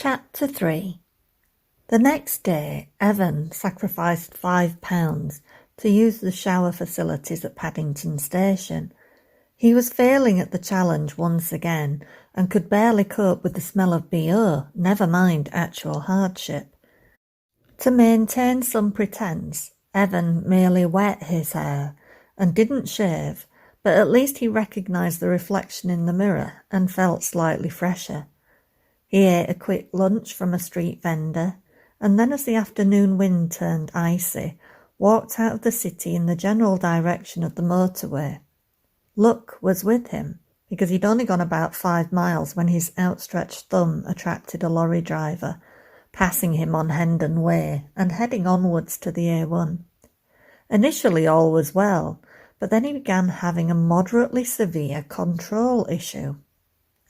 Chapter 3. The next day, Evan sacrificed £5 to use the shower facilities at Paddington Station. He was failing at the challenge once again and could barely cope with the smell of BO, never mind actual hardship. To maintain some pretence, Evan merely wet his hair and didn't shave, but at least he recognised the reflection in the mirror and felt slightly fresher. He ate a quick lunch from a street vendor, and then as the afternoon wind turned icy, walked out of the city in the general direction of the motorway. Luck was with him, because he'd only gone about 5 miles when his outstretched thumb attracted a lorry driver, passing him on Hendon Way and heading onwards to the A1. Initially all was well, but then he began having a moderately severe control issue.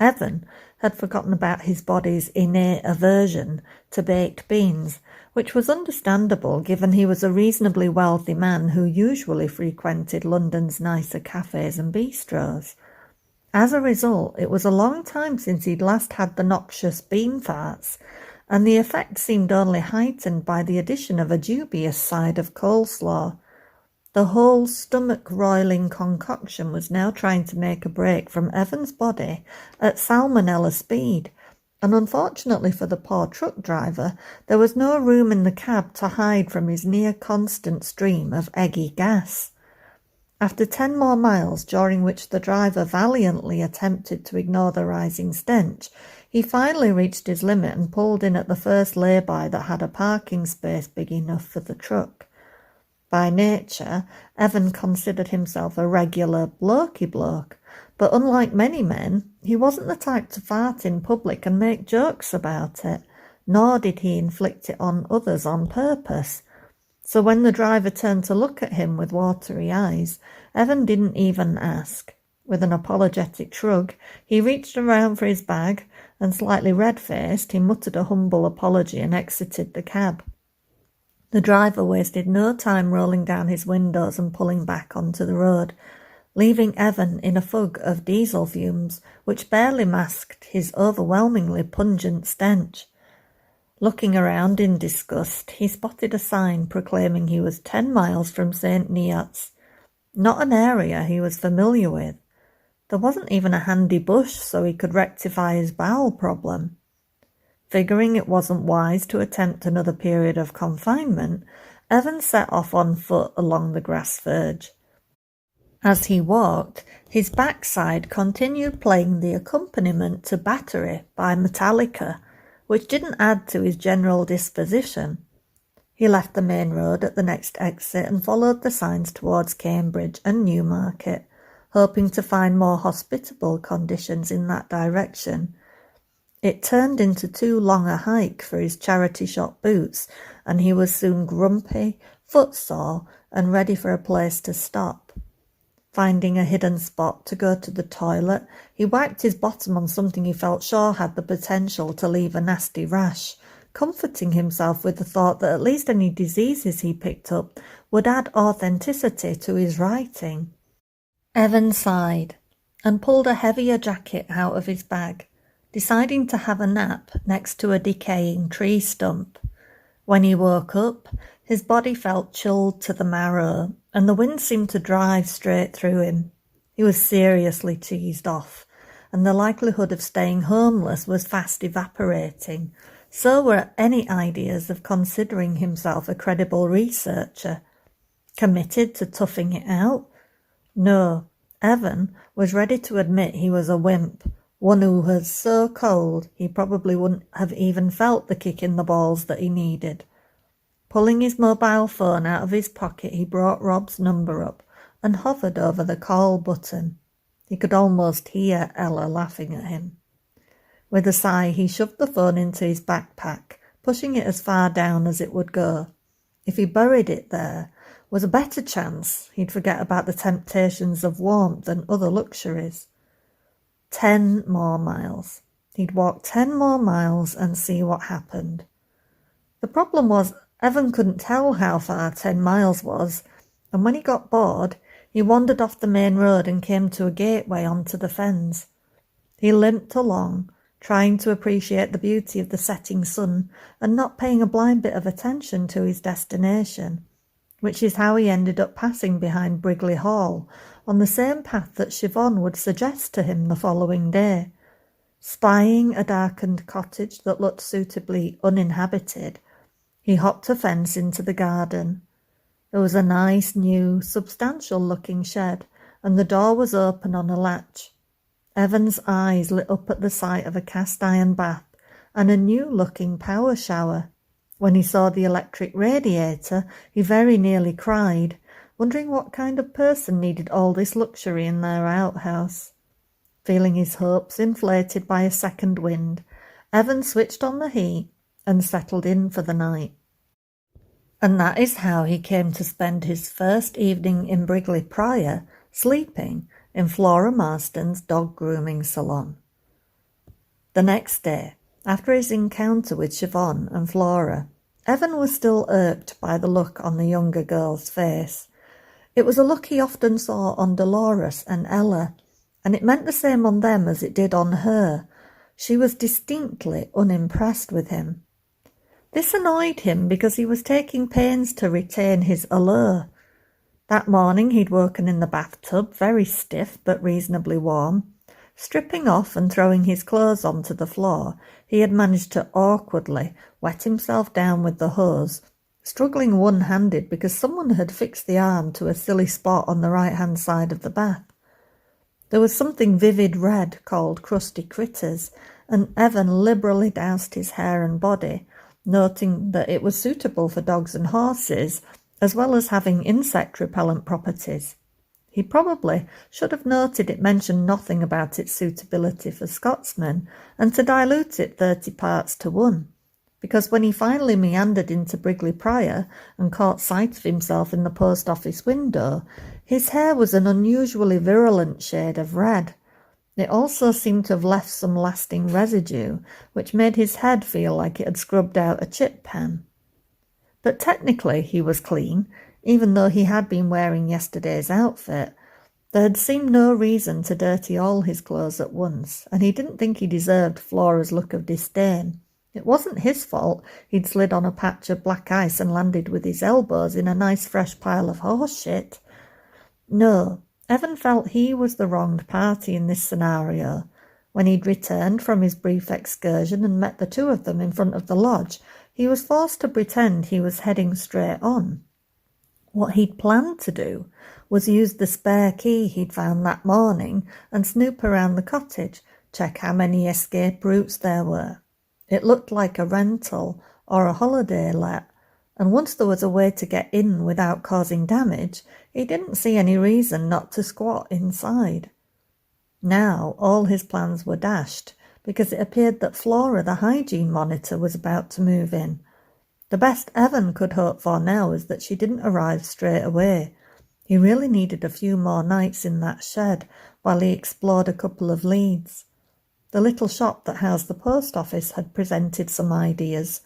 Evan had forgotten about his body's innate aversion to baked beans, which was understandable given he was a reasonably wealthy man who usually frequented London's nicer cafes and bistros. As a result, it was a long time since he'd last had the noxious bean farts, and the effect seemed only heightened by the addition of a dubious side of coleslaw. The whole stomach-roiling concoction was now trying to make a break from Evan's body at salmonella speed, and unfortunately for the poor truck driver, there was no room in the cab to hide from his near-constant stream of eggy gas. After 10 more miles, during which the driver valiantly attempted to ignore the rising stench, he finally reached his limit and pulled in at the first lay-by that had a parking space big enough for the truck. By nature, Evan considered himself a regular blokey bloke, but unlike many men, he wasn't the type to fart in public and make jokes about it, nor did he inflict it on others on purpose. So when the driver turned to look at him with watery eyes, Evan didn't even ask. With an apologetic shrug, he reached around for his bag, and slightly red-faced, he muttered a humble apology and exited the cab. The driver wasted no time rolling down his windows and pulling back onto the road, leaving Evan in a fog of diesel fumes which barely masked his overwhelmingly pungent stench. Looking around in disgust, he spotted a sign proclaiming he was 10 miles from St. Neots, not an area he was familiar with. There wasn't even a handy bush so he could rectify his bowel problem. Figuring it wasn't wise to attempt another period of confinement, Evan set off on foot along the grass verge. As he walked, his backside continued playing the accompaniment to Battery by Metallica, which didn't add to his general disposition. He left the main road at the next exit and followed the signs towards Cambridge and Newmarket, hoping to find more hospitable conditions in that direction. It turned into too long a hike for his charity shop boots, and he was soon grumpy, footsore, and ready for a place to stop. Finding a hidden spot to go to the toilet, he wiped his bottom on something he felt sure had the potential to leave a nasty rash, comforting himself with the thought that at least any diseases he picked up would add authenticity to his writing. Evan sighed and pulled a heavier jacket out of his bag, deciding to have a nap next to a decaying tree stump. When he woke up, his body felt chilled to the marrow, and the wind seemed to drive straight through him. He was seriously teased off, and the likelihood of staying homeless was fast evaporating. So were any ideas of considering himself a credible researcher. Committed to toughing it out? No, Evan was ready to admit he was a wimp, one who was so cold he probably wouldn't have even felt the kick in the balls that he needed. Pulling his mobile phone out of his pocket, he brought Rob's number up and hovered over the call button. He could almost hear Ella laughing at him. With a sigh, he shoved the phone into his backpack, pushing it as far down as it would go. If he buried it there, was a better chance he'd forget about the temptations of warmth and other luxuries. 10 more miles. He'd walk 10 more miles and see what happened. The problem was, Evan couldn't tell how far 10 miles was, and when he got bored, he wandered off the main road and came to a gateway onto the fens. He limped along, trying to appreciate the beauty of the setting sun and not paying a blind bit of attention to his destination, which is how he ended up passing behind Brigley Hall on the same path that Siobhan would suggest to him the following day. Spying a darkened cottage that looked suitably uninhabited, he hopped a fence into the garden. There was a nice, new, substantial-looking shed, and the door was open on a latch. Evan's eyes lit up at the sight of a cast-iron bath and a new-looking power shower. When he saw the electric radiator, he very nearly cried, wondering what kind of person needed all this luxury in their outhouse. Feeling his hopes inflated by a second wind, Evan switched on the heat and settled in for the night. And that is how he came to spend his first evening in Brigley Prior sleeping in Flora Marston's dog grooming salon. The next day, after his encounter with Siobhan and Flora, Evan was still irked by the look on the younger girl's face. It was a look he often saw on Dolores and Ella, and it meant the same on them as it did on her. She was distinctly unimpressed with him. This annoyed him because he was taking pains to retain his allure. That morning he'd woken in the bathtub, very stiff but reasonably warm. Stripping off and throwing his clothes onto the floor, he had managed to awkwardly wet himself down with the hose, struggling one-handed because someone had fixed the arm to a silly spot on the right-hand side of the bath. There was something vivid red called crusty critters, and Evan liberally doused his hair and body, noting that it was suitable for dogs and horses, as well as having insect-repellent properties. He probably should have noted it mentioned nothing about its suitability for Scotsmen, and to dilute it 30 parts to 1, because when he finally meandered into Brigley Prior and caught sight of himself in the post office window, his hair was an unusually virulent shade of red. It also seemed to have left some lasting residue, which made his head feel like it had scrubbed out a chip pen. But technically he was clean, even though he had been wearing yesterday's outfit. There had seemed no reason to dirty all his clothes at once, and he didn't think he deserved Flora's look of disdain. It wasn't his fault he'd slid on a patch of black ice and landed with his elbows in a nice fresh pile of horse shit. No, Evan felt he was the wronged party in this scenario. When he'd returned from his brief excursion and met the two of them in front of the lodge, he was forced to pretend he was heading straight on. What he'd planned to do was use the spare key he'd found that morning and snoop around the cottage, check how many escape routes there were. It looked like a rental or a holiday let, and once there was a way to get in without causing damage, he didn't see any reason not to squat inside. Now all his plans were dashed, because it appeared that Flora, the hygiene monitor, was about to move in. The best Evan could hope for now was that she didn't arrive straight away. He really needed a few more nights in that shed while he explored a couple of leads. The little shop that housed the post office had presented some ideas.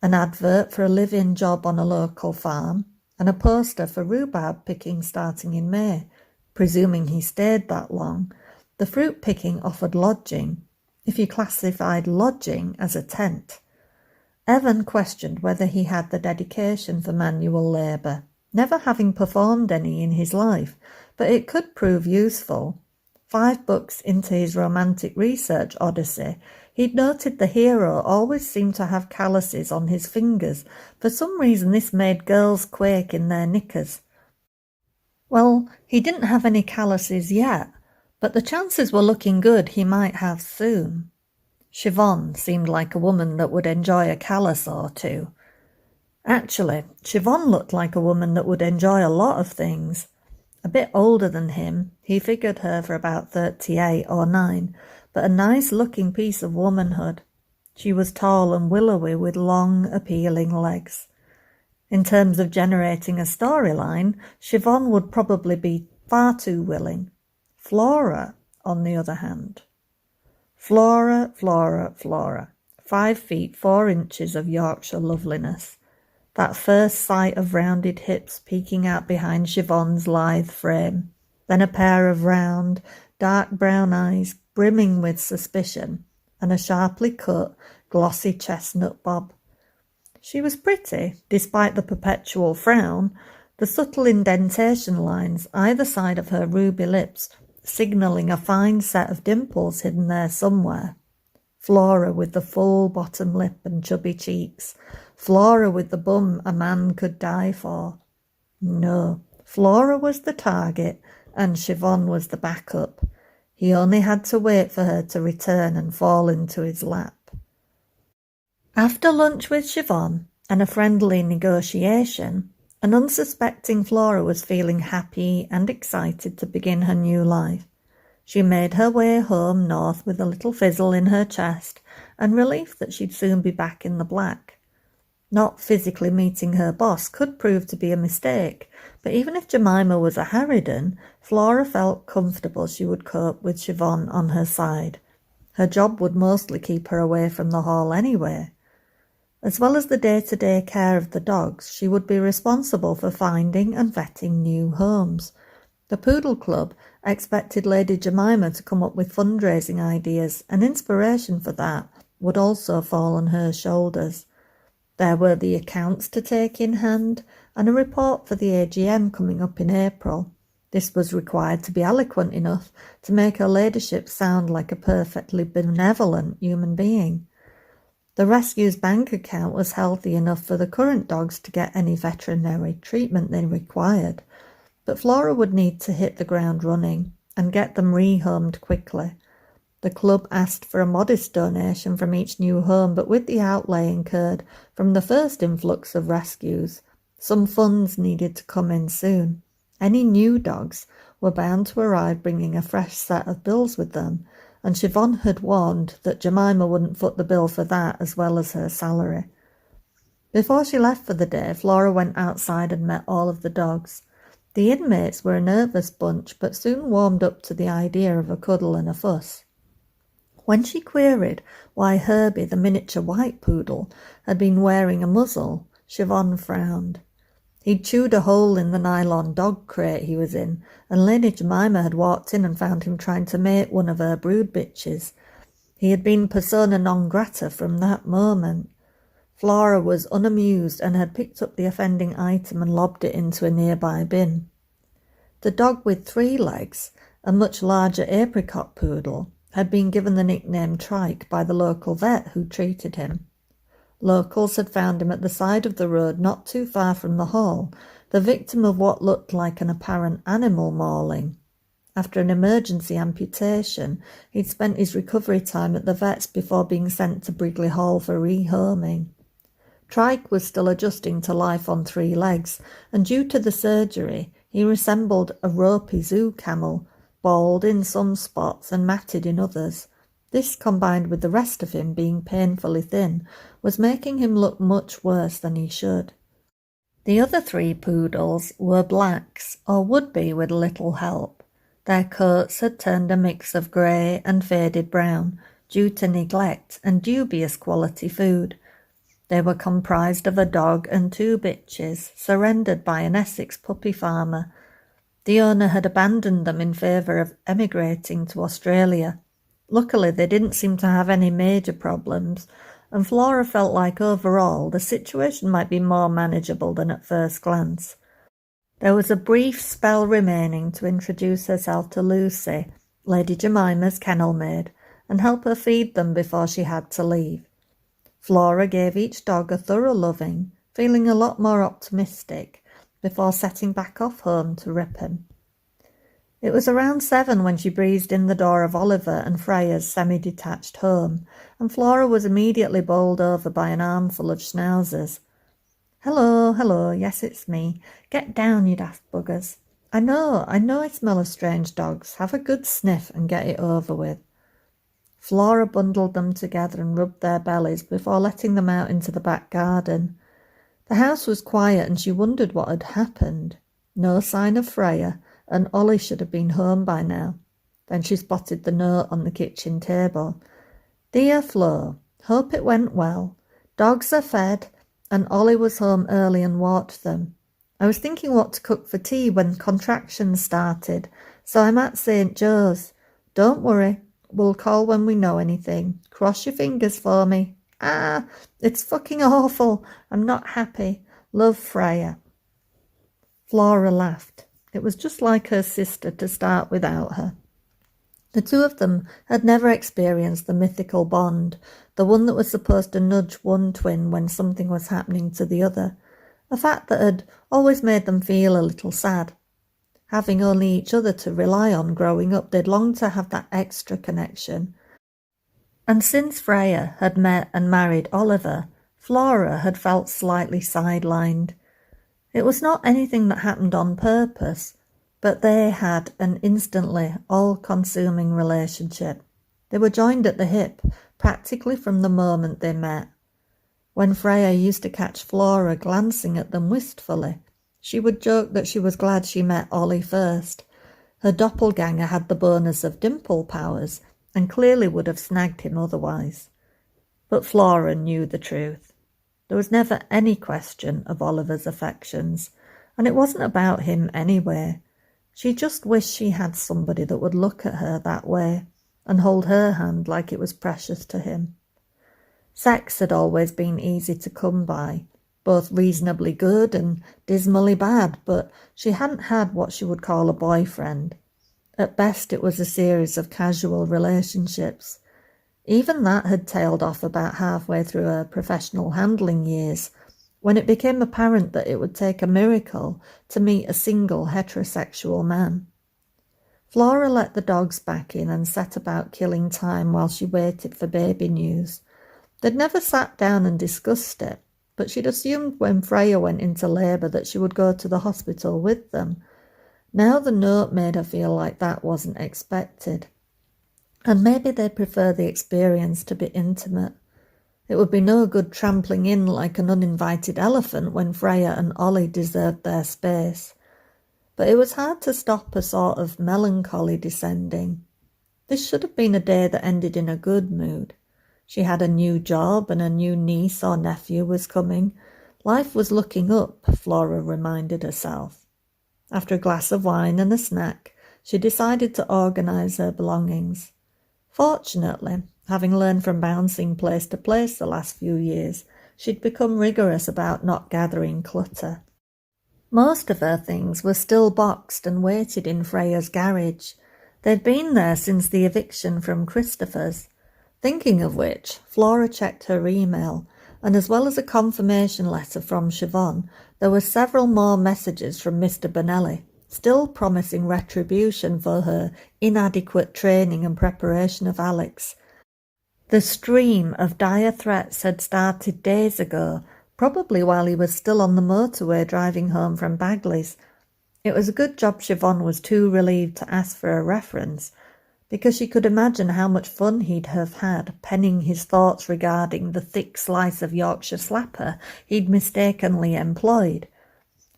An advert for a live-in job on a local farm, and a poster for rhubarb picking starting in May, presuming he stayed that long. The fruit picking offered lodging, if you classified lodging as a tent. Evan questioned whether he had the dedication for manual labour, never having performed any in his life, but it could prove useful. 5 books into his romantic research odyssey, he'd noted the hero always seemed to have calluses on his fingers. For some reason this made girls quake in their knickers. Well, he didn't have any calluses yet, but the chances were looking good he might have soon. Siobhan seemed like a woman that would enjoy a callus or two. Actually, Siobhan looked like a woman that would enjoy a lot of things. A bit older than him, he figured her for about 38 or 9, but a nice-looking piece of womanhood. She was tall and willowy with long, appealing legs. In terms of generating a storyline, Siobhan would probably be far too willing. Flora, on the other hand. Flora, 5 feet 4 inches of Yorkshire loveliness. That first sight of rounded hips peeking out behind Siobhan's lithe frame, then a pair of round, dark brown eyes brimming with suspicion, and a sharply cut, glossy chestnut bob. She was pretty, despite the perpetual frown, the subtle indentation lines either side of her ruby lips signalling a fine set of dimples hidden there somewhere. Flora with the full bottom lip and chubby cheeks. Flora with the bum a man could die for. No, Flora was the target and Siobhan was the backup. He only had to wait for her to return and fall into his lap. After lunch with Siobhan and a friendly negotiation, an unsuspecting Flora was feeling happy and excited to begin her new life. She made her way home north with a little fizzle in her chest and relief that she'd soon be back in the black. Not physically meeting her boss could prove to be a mistake, but even if Jemima was a harridan, Flora felt comfortable she would cope with Siobhan on her side. Her job would mostly keep her away from the hall anyway. As well as the day-to-day care of the dogs, she would be responsible for finding and vetting new homes. The Poodle Club expected Lady Jemima to come up with fundraising ideas, and inspiration for that would also fall on her shoulders. There were the accounts to take in hand, and a report for the AGM coming up in April. This was required to be eloquent enough to make her ladyship sound like a perfectly benevolent human being. The rescue's bank account was healthy enough for the current dogs to get any veterinary treatment they required, but Flora would need to hit the ground running and get them rehomed quickly. The club asked for a modest donation from each new home, but with the outlay incurred from the first influx of rescues, some funds needed to come in soon. Any new dogs were bound to arrive bringing a fresh set of bills with them, and Siobhan had warned that Jemima wouldn't foot the bill for that as well as her salary. Before she left for the day, Flora went outside and met all of the dogs. The inmates were a nervous bunch, but soon warmed up to the idea of a cuddle and a fuss. When she queried why Herbie, the miniature white poodle, had been wearing a muzzle, Siobhan frowned. He'd chewed a hole in the nylon dog crate he was in, and Lady Jemima had walked in and found him trying to mate one of her brood bitches. He had been persona non grata from that moment. Flora was unamused and had picked up the offending item and lobbed it into a nearby bin. The dog with 3 legs, a much larger apricot poodle, had been given the nickname Trike by the local vet who treated him. Locals had found him at the side of the road not too far from the hall, the victim of what looked like an apparent animal mauling. After an emergency amputation, he'd spent his recovery time at the vet's before being sent to Brigley Hall for rehoming. Trike was still adjusting to life on 3 legs, and due to the surgery, he resembled a ropey zoo camel, bald in some spots and matted in others. This, combined with the rest of him being painfully thin, was making him look much worse than he should. The other 3 poodles were blacks, or would be with little help. Their coats had turned a mix of grey and faded brown, due to neglect and dubious quality food. They were comprised of a dog and 2 bitches, surrendered by an Essex puppy farmer. The owner had abandoned them in favour of emigrating to Australia. Luckily, they didn't seem to have any major problems, and Flora felt like overall the situation might be more manageable than at first glance. There was a brief spell remaining to introduce herself to Lucy, Lady Jemima's kennel maid, and help her feed them before she had to leave. Flora gave each dog a thorough loving, feeling a lot more optimistic, before setting back off home to Ripon. It was around 7 when she breezed in the door of Oliver and Freya's semi-detached home, and Flora was immediately bowled over by an armful of schnauzers. Hello, yes, it's me. Get down, you daft buggers. I know I smell of strange dogs. Have a good sniff and get it over with." Flora bundled them together and rubbed their bellies before letting them out into the back garden. The house was quiet and she wondered what had happened. No sign of Freya, and Ollie should have been home by now. Then she spotted the note on the kitchen table. "Dear Flo, hope it went well. Dogs are fed, and Ollie was home early and walked them. I was thinking what to cook for tea when contractions started, so I'm at St. Joe's. Don't worry, We'll call when we know anything. Cross your fingers for me. It's fucking awful. I'm not happy. Love, Freya. Flora laughed. It was just like her sister to start without her. The two of them had never experienced the mythical bond, the one that was supposed to nudge one twin when something was happening to the other, a fact that had always made them feel a little sad. Having only each other to rely on growing up, they'd longed to have that extra connection. And since Freya had met and married Oliver, Flora had felt slightly sidelined. It was not anything that happened on purpose, but they had an instantly all-consuming relationship. They were joined at the hip, practically from the moment they met. When Freya used to catch Flora glancing at them wistfully, she would joke that she was glad she met Ollie first. Her doppelganger had the bonus of dimple powers, and clearly would have snagged him otherwise. But Flora knew the truth. There was never any question of Oliver's affections, and it wasn't about him anyway. She just wished she had somebody that would look at her that way and hold her hand like it was precious to him. Sex had always been easy to come by, both reasonably good and dismally bad, but she hadn't had what she would call a boyfriend. At best it was a series of casual relationships. Even that had tailed off about halfway through her professional handling years, when it became apparent that it would take a miracle to meet a single heterosexual man. Flora let the dogs back in and set about killing time while she waited for baby news. They'd never sat down and discussed it, but she'd assumed when Freya went into labour that she would go to the hospital with them. Now the note made her feel like that wasn't expected. And maybe they'd prefer the experience to be intimate. It would be no good trampling in like an uninvited elephant when Freya and Ollie deserved their space. But it was hard to stop a sort of melancholy descending. This should have been a day that ended in a good mood. She had a new job and a new niece or nephew was coming. Life was looking up, Flora reminded herself. After a glass of wine and a snack, she decided to organise her belongings. Fortunately, having learned from bouncing place to place the last few years, she'd become rigorous about not gathering clutter. Most of her things were still boxed and waited in Freya's garage. They'd been there since the eviction from Christopher's. Thinking of which, Flora checked her email, and as well as a confirmation letter from Siobhan, there were several more messages from Mr. Bonelli, still promising retribution for her inadequate training and preparation of Alex. The stream of dire threats had started days ago, probably while he was still on the motorway driving home from Bagley's. It was a good job Siobhan was too relieved to ask for a reference, because she could imagine how much fun he'd have had penning his thoughts regarding the thick slice of Yorkshire slapper he'd mistakenly employed.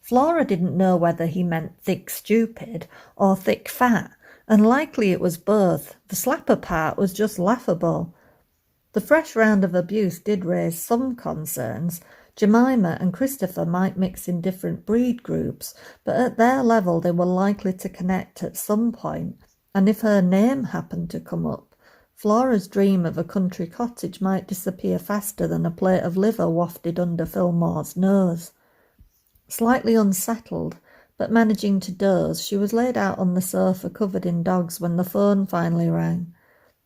Flora didn't know whether he meant thick stupid or thick fat, and likely it was both. The slapper part was just laughable. The fresh round of abuse did raise some concerns. Jemima and Christopher might mix in different breed groups, but at their level they were likely to connect at some point, and if her name happened to come up, Flora's dream of a country cottage might disappear faster than a plate of liver wafted under Fillmore's nose. Slightly unsettled, but managing to doze, she was laid out on the sofa covered in dogs when the phone finally rang.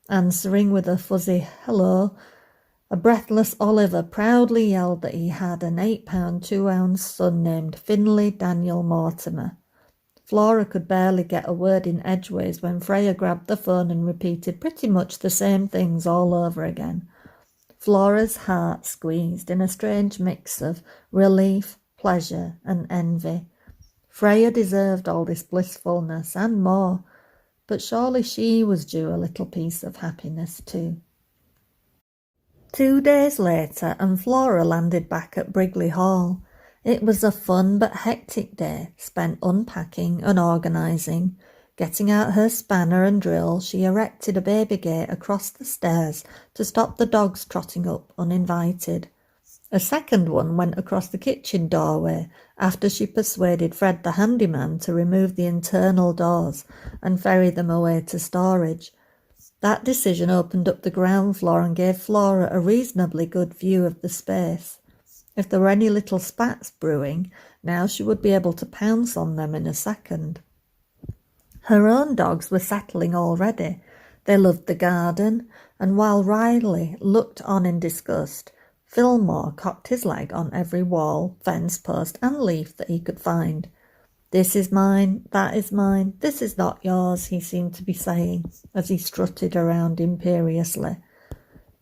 Answering with a fuzzy hello, a breathless Oliver proudly yelled that he had an 8-pound 2-ounce son named Finlay Daniel Mortimer. Flora could barely get a word in edgeways when Freya grabbed the phone and repeated pretty much the same things all over again. Flora's heart squeezed in a strange mix of relief, pleasure and envy. Freya deserved all this blissfulness and more, but surely she was due a little piece of happiness too. 2 days later and Flora landed back at Brigley Hall. It was a fun but hectic day, spent unpacking and organising. Getting out her spanner and drill, she erected a baby gate across the stairs to stop the dogs trotting up uninvited. A second one went across the kitchen doorway after she persuaded Fred the handyman to remove the internal doors and ferry them away to storage. That decision opened up the ground floor and gave Flora a reasonably good view of the space. If there were any little spats brewing, now she would be able to pounce on them in a second. Her own dogs were settling already. They loved the garden, and while Riley looked on in disgust, Fillmore cocked his leg on every wall, fence post, and leaf that he could find. "This is mine, that is mine, this is not yours," he seemed to be saying, as he strutted around imperiously.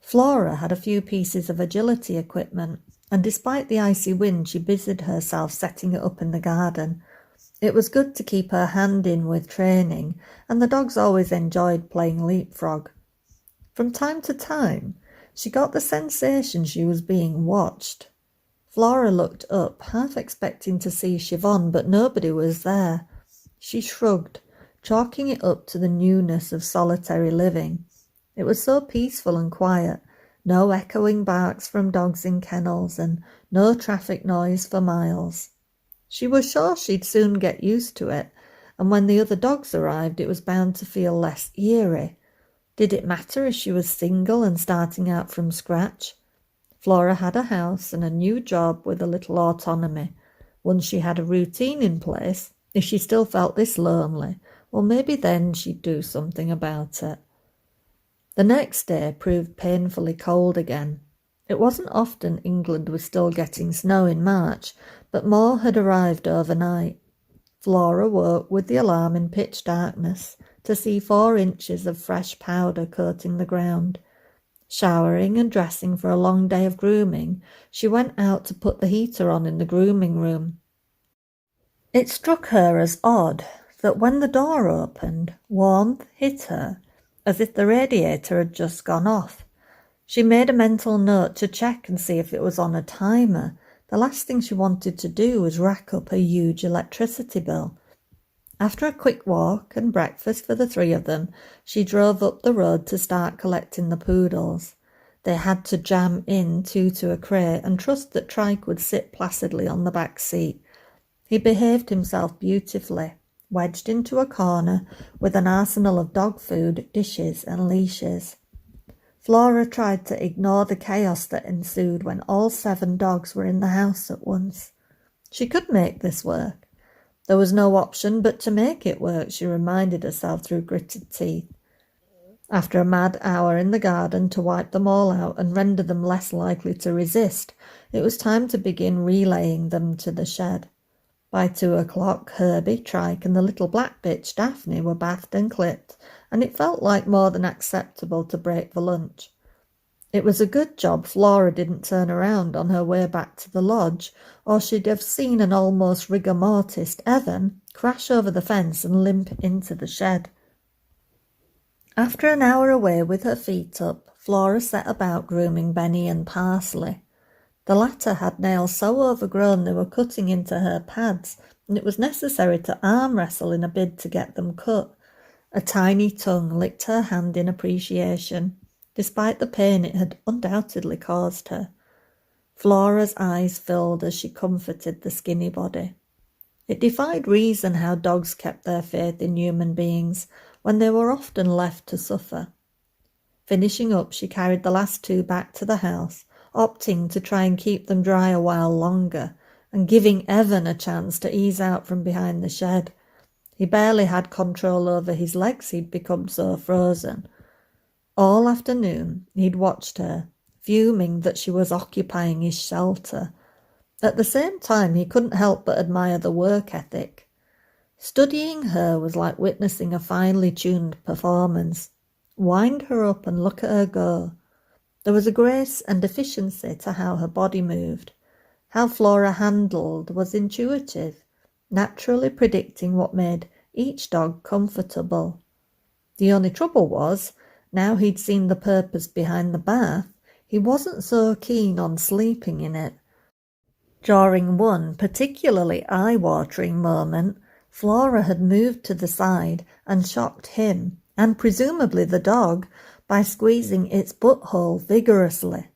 Flora had a few pieces of agility equipment, and despite the icy wind, she busied herself setting it up in the garden. It was good to keep her hand in with training, and the dogs always enjoyed playing leapfrog. From time to time, she got the sensation she was being watched. Flora looked up, half expecting to see Siobhan, but nobody was there. She shrugged, chalking it up to the newness of solitary living. It was so peaceful and quiet, no echoing barks from dogs in kennels, and no traffic noise for miles. She was sure she'd soon get used to it, and when the other dogs arrived, it was bound to feel less eerie. Did it matter if she was single and starting out from scratch? Flora had a house and a new job with a little autonomy. Once she had a routine in place, if she still felt this lonely, well, maybe then she'd do something about it. The next day proved painfully cold again. It wasn't often England was still getting snow in March, but more had arrived overnight. Flora woke with the alarm in pitch darkness to see 4 inches of fresh powder coating the ground. Showering and dressing for a long day of grooming, she went out to put the heater on in the grooming room. It struck her as odd that when the door opened, warmth hit her as if the radiator had just gone off. She made a mental note to check and see if it was on a timer. The last thing she wanted to do was rack up a huge electricity bill. After a quick walk and breakfast for the 3 of them, she drove up the road to start collecting the poodles. They had to jam in 2 to a crate and trust that Trike would sit placidly on the back seat. He behaved himself beautifully, wedged into a corner with an arsenal of dog food, dishes and leashes. Flora tried to ignore the chaos that ensued when all 7 dogs were in the house at once. She could make this work. There was no option but to make it work, she reminded herself through gritted teeth. After a mad hour in the garden to wipe them all out and render them less likely to resist, it was time to begin relaying them to the shed. By 2 o'clock, Herbie, Trike and the little black bitch Daphne were bathed and clipped, and it felt like more than acceptable to break for lunch. It was a good job Flora didn't turn around on her way back to the lodge, or she'd have seen an almost rigor mortis Evan crash over the fence and limp into the shed. After an hour away with her feet up, Flora set about grooming Benny and Parsley. The latter had nails so overgrown they were cutting into her pads, and it was necessary to arm wrestle in a bid to get them cut. A tiny tongue licked her hand in appreciation, despite the pain it had undoubtedly caused her. Flora's eyes filled as she comforted the skinny body. It defied reason how dogs kept their faith in human beings when they were often left to suffer. Finishing up, she carried the last 2 back to the house, opting to try and keep them dry a while longer, and giving Evan a chance to ease out from behind the shed. He barely had control over his legs, he'd become so frozen. All afternoon he'd watched her, fuming that she was occupying his shelter. At the same time, he couldn't help but admire the work ethic. Studying her was like witnessing a finely tuned performance. Wind her up and look at her go. There was a grace and efficiency to how her body moved. How Flora handled was intuitive, naturally predicting what made each dog comfortable. The only trouble was, now he'd seen the purpose behind the bath, he wasn't so keen on sleeping in it. During one particularly eye-watering moment, Flora had moved to the side and shocked him, and presumably the dog, by squeezing its butthole vigorously.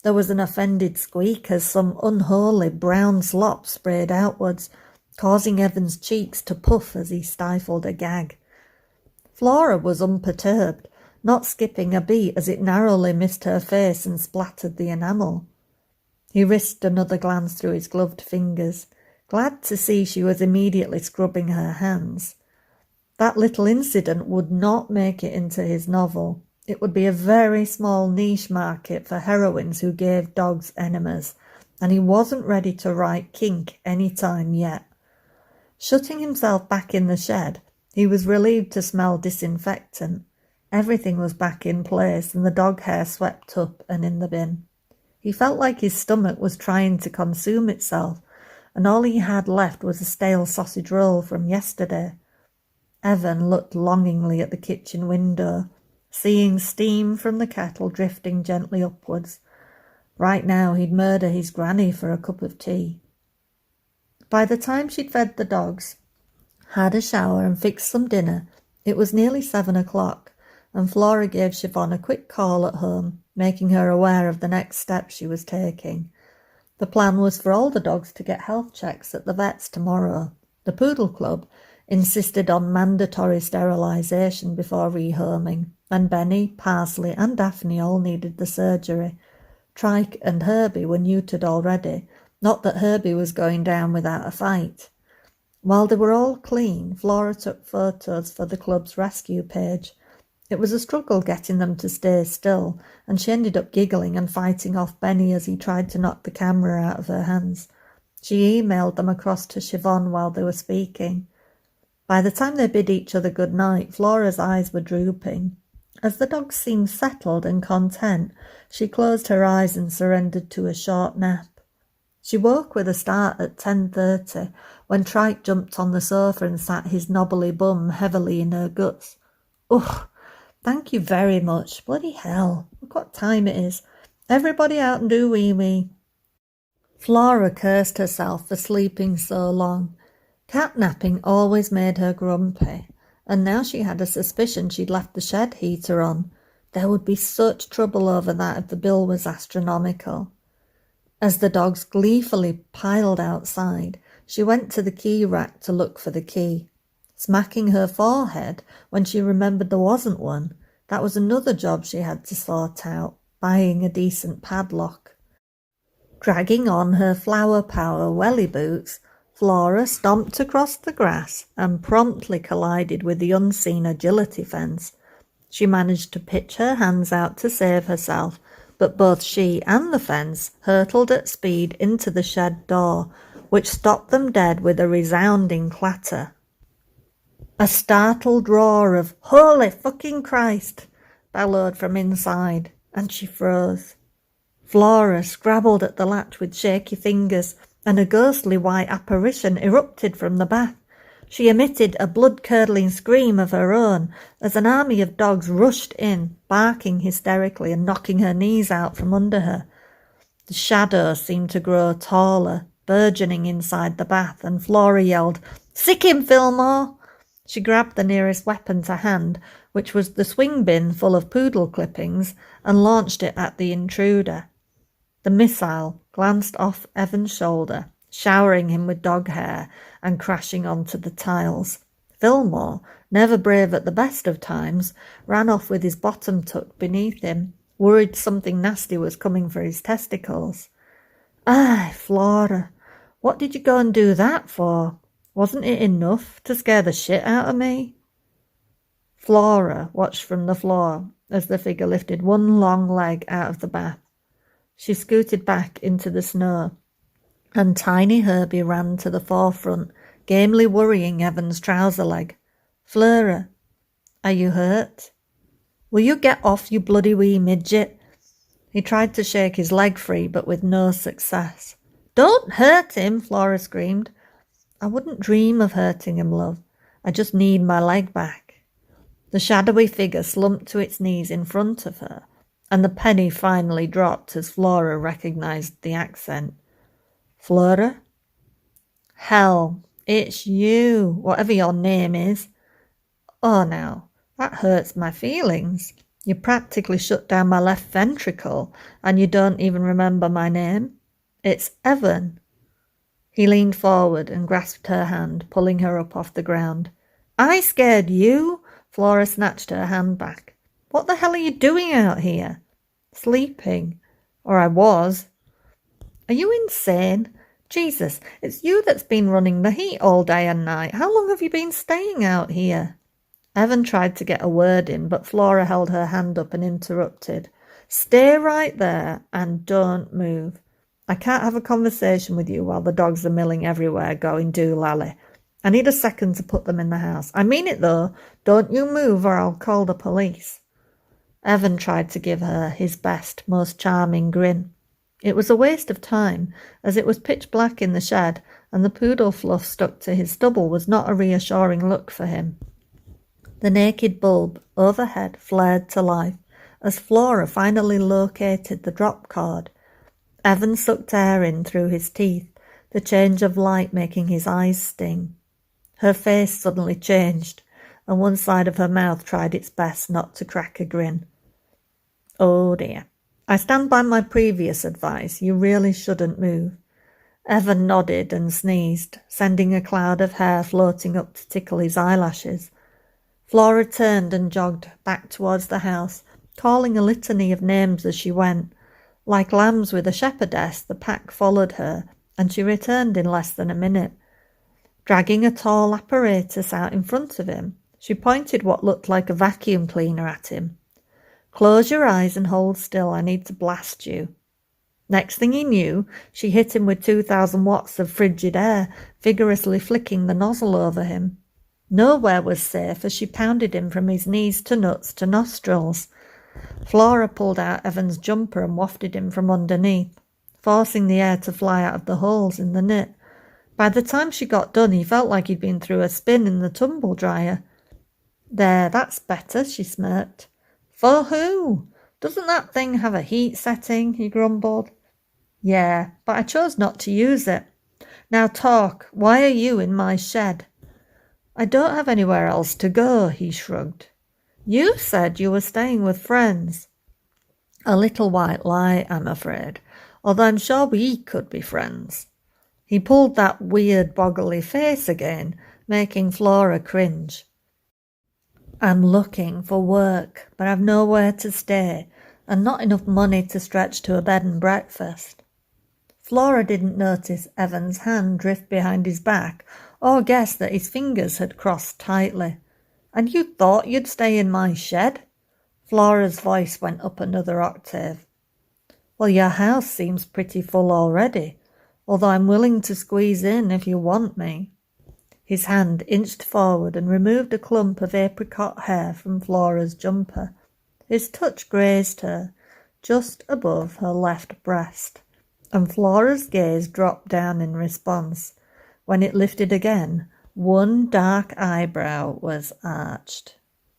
There was an offended squeak as some unholy brown slop sprayed outwards, causing Evan's cheeks to puff as he stifled a gag. Flora was unperturbed, not skipping a beat as it narrowly missed her face and splattered the enamel. He risked another glance through his gloved fingers, glad to see she was immediately scrubbing her hands. That little incident would not make it into his novel. It would be a very small niche market for heroines who gave dogs enemas, and he wasn't ready to write kink any time yet. Shutting himself back in the shed, he was relieved to smell disinfectant. Everything was back in place and the dog hair swept up and in the bin. He felt like his stomach was trying to consume itself, and all he had left was a stale sausage roll from yesterday. Evan looked longingly at the kitchen window, seeing steam from the kettle drifting gently upwards. Right now he'd murder his granny for a cup of tea. By the time she'd fed the dogs, had a shower and fixed some dinner, it was nearly 7 o'clock, and Flora gave Siobhan a quick call at home, making her aware of the next step she was taking. The plan was for all the dogs to get health checks at the vet's tomorrow. The Poodle Club insisted on mandatory sterilisation before rehoming, and Benny, Parsley and Daphne all needed the surgery. Trike and Herbie were neutered already, not that Herbie was going down without a fight. While they were all clean, Flora took photos for the club's rescue page. It was a struggle getting them to stay still, and she ended up giggling and fighting off Benny as he tried to knock the camera out of her hands. She emailed them across to Siobhan while they were speaking. By the time they bid each other good night, Flora's eyes were drooping. As the dogs seemed settled and content, she closed her eyes and surrendered to a short nap. She woke with a start at 10:30, when Trike jumped on the sofa and sat his knobbly bum heavily in her guts. Ugh, thank you very much. Bloody hell, look what time it is. Everybody out and do wee-wee. Flora cursed herself for sleeping so long. Catnapping always made her grumpy, and now she had a suspicion she'd left the shed heater on. There would be such trouble over that if the bill was astronomical. As the dogs gleefully piled outside, she went to the key rack to look for the key, smacking her forehead when she remembered there wasn't one. That was another job she had to sort out, buying a decent padlock. Dragging on her flower power welly boots, Flora stomped across the grass and promptly collided with the unseen agility fence. She managed to pitch her hands out to save herself, but both she and the fence hurtled at speed into the shed door, which stopped them dead with a resounding clatter. A startled roar of "Holy fucking Christ!" bellowed from inside, and she froze. Flora scrabbled at the latch with shaky fingers, and a ghostly white apparition erupted from the bath. She emitted a blood-curdling scream of her own as an army of dogs rushed in, barking hysterically and knocking her knees out from under her. The shadow seemed to grow taller, burgeoning inside the bath, and Flora yelled, "Sick him, Fillmore!" She grabbed the nearest weapon to hand, which was the swing bin full of poodle clippings, and launched it at the intruder. The missile glanced off Evan's shoulder, showering him with dog hair and crashing onto the tiles. Fillmore, never brave at the best of times, ran off with his bottom tucked beneath him, worried something nasty was coming for his testicles. "Aye, Flora, what did you go and do that for? Wasn't it enough to scare the shit out of me?" Flora watched from the floor as the figure lifted one long leg out of the bath. She scooted back into the snow, and tiny Herbie ran to the forefront, gamely worrying Evan's trouser leg. "Flora, are you hurt? Will you get off, you bloody wee midget?" He tried to shake his leg free, but with no success. "Don't hurt him," Flora screamed. "I wouldn't dream of hurting him, love. I just need my leg back." The shadowy figure slumped to its knees in front of her, and the penny finally dropped as Flora recognized the accent. "Flora?" "Hell, it's you, whatever your name is." "Oh, now, that hurts my feelings. You practically shut down my left ventricle, and you don't even remember my name. It's Evan." He leaned forward and grasped her hand, pulling her up off the ground. "I scared you?" Flora snatched her hand back. What the hell are you doing out here? Sleeping. Or I was. Are you insane? Jesus, it's you that's been running the heat all day and night. How long have you been staying out here? Evan tried to get a word in, but Flora held her hand up and interrupted. Stay right there and don't move. I can't have a conversation with you while the dogs are milling everywhere going doolally. I need a second to put them in the house. I mean it though. Don't you move or I'll call the police. Evan tried to give her his best, most charming grin. It was a waste of time, as it was pitch black in the shed, and the poodle fluff stuck to his stubble was not a reassuring look for him. The naked bulb overhead flared to life as Flora finally located the drop cord. Evan sucked air in through his teeth, the change of light making his eyes sting. Her face suddenly changed, and one side of her mouth tried its best not to crack a grin. Oh dear. I stand by my previous advice. You really shouldn't move. Evan nodded and sneezed, sending a cloud of hair floating up to tickle his eyelashes. Flora turned and jogged back towards the house, calling a litany of names as she went. Like lambs with a shepherdess, the pack followed her, and she returned in less than a minute. Dragging a tall apparatus out in front of him, she pointed what looked like a vacuum cleaner at him. Close your eyes and hold still. I need to blast you. Next thing he knew, she hit him with 2,000 watts of frigid air, vigorously flicking the nozzle over him. Nowhere was safe as she pounded him from his knees to nuts to nostrils. Flora pulled out Evan's jumper and wafted him from underneath, forcing the air to fly out of the holes in the knit. By the time she got done, he felt like he'd been through a spin in the tumble dryer. There, that's better, she smirked. For who? Doesn't that thing have a heat setting? He grumbled. Yeah, but I chose not to use it. Now talk. Why are you in my shed? I don't have anywhere else to go, he shrugged. You said you were staying with friends. A little white lie, I'm afraid, although I'm sure we could be friends. He pulled that weird boggly face again, making Flora cringe. I'm looking for work, but I've nowhere to stay, and not enough money to stretch to a bed and breakfast. Flora didn't notice Evan's hand drift behind his back, or guess that his fingers had crossed tightly. And you thought you'd stay in my shed? Flora's voice went up another octave. Well, your house seems pretty full already, although I'm willing to squeeze in if you want me. His hand inched forward and removed a clump of apricot hair from Flora's jumper. His touch grazed her, just above her left breast, and Flora's gaze dropped down in response. When it lifted again, one dark eyebrow was arched.